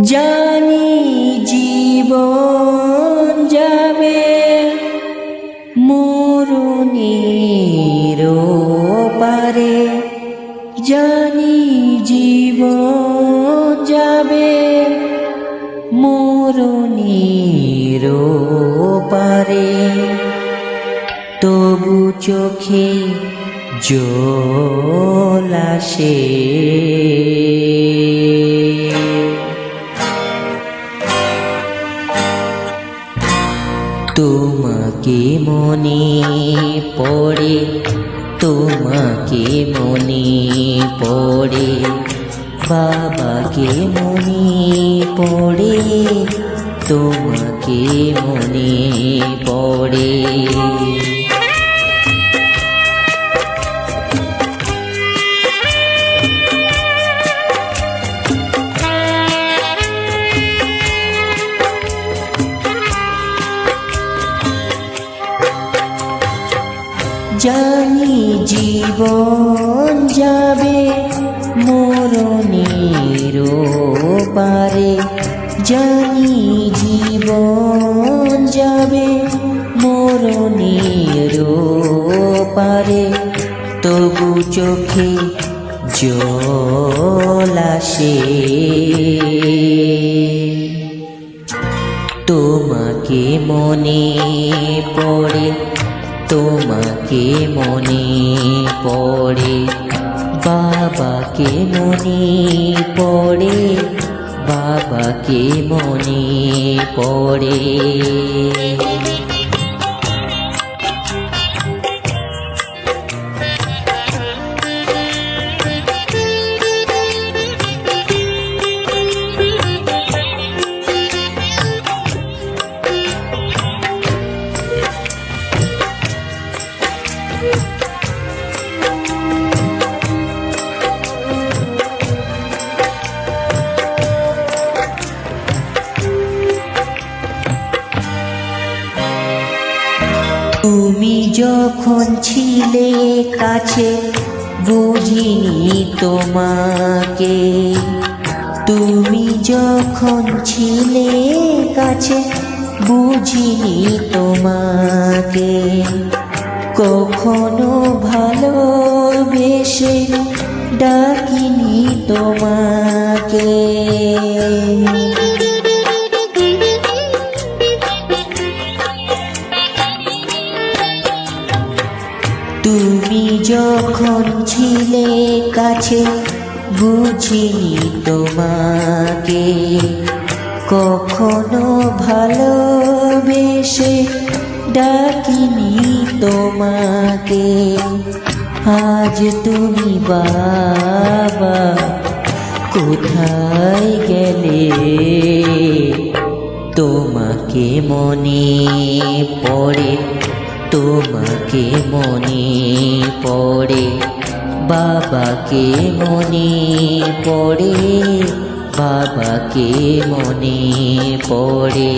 জানি জীবন যাবে মরণের পারে, জানি জীবন যাবে মরণের পারে, তবু চোখে জল আসে। তোমাকে মনে পড়ে, তোমাকে মনে পড়ে, বাবাকে মনে পড়ে, তোমাকে মনে পড়ে। জানি জীবন যাবে মরণের পারে, জানি জীবন যাবে মরণের পারে, তবু চোখে জল আসে। তোমাকে মনে পড়ে, তোমাকে মনে পড়ে, বাবাকে মনে পড়ে, বাবাকে মনে পড়ে। তুমি যখন ছিলে কাছে বুঝিনি তোমাকে, তুমি যখন ছিলে কাছে বুঝিনি তোমাকে, কখনো ভালোবেসে ডাকিনি তোমাকে। তুমি যখন ছিলে কাছে বুঝিনি তোমাকে, কখনো ভালোবেসে ডাকিনি তোমাকে। আজ তুমি বাবা কোথায় গেলে, তোমাকে মনে পড়ে, তোমাকে মনে পড়ে, বাবাকে মনে পড়ে, বাবাকে মনে পড়ে।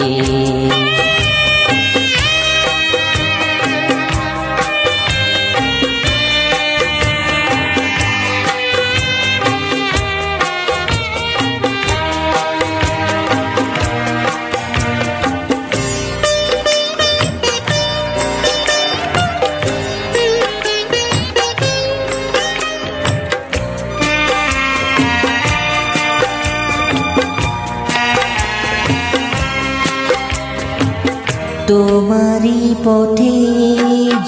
তোমারই পথে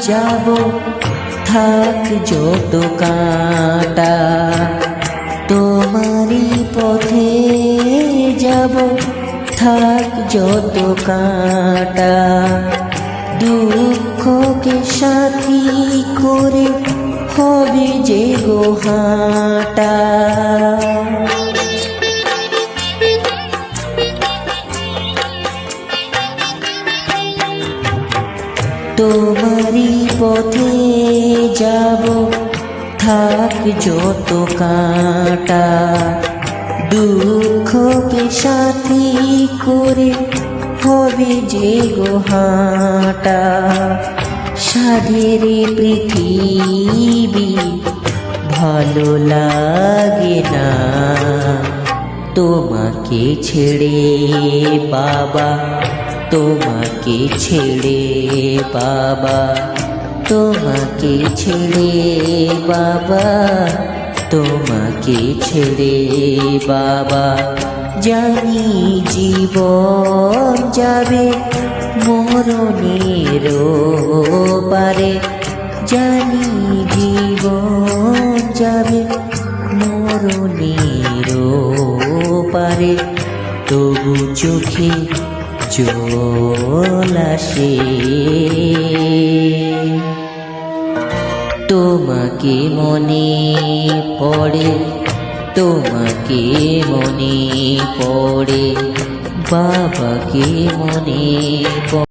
যাব থাক যত কাঁটা, তোমারই পথে যাব থাক যত কাঁটা, দুঃখকে সাথী করে হবে যে গো হাঁটা। তোমারই পথে যাব থাক যত কাঁটা, দুঃখকে সাথী করে হবে যে গো হাঁটা। সাধের পৃথিবী ভালো লাগে না, তোমাকে ছেড়ে বাবা, তোমাকে ছেড়ে বাবা, তোমাকে ছেড়ে বাবা, তোমাকে ছেড়ে বাবা, জানি জীবন যাবে মরণের পারে, জানি জীবন যাবে মরণের পারে, তবু চোখে জল আসে। তোমাকে মনে পড়ে, তোমাকে মনে পড়ে, বাবাকে মনে পড়ে।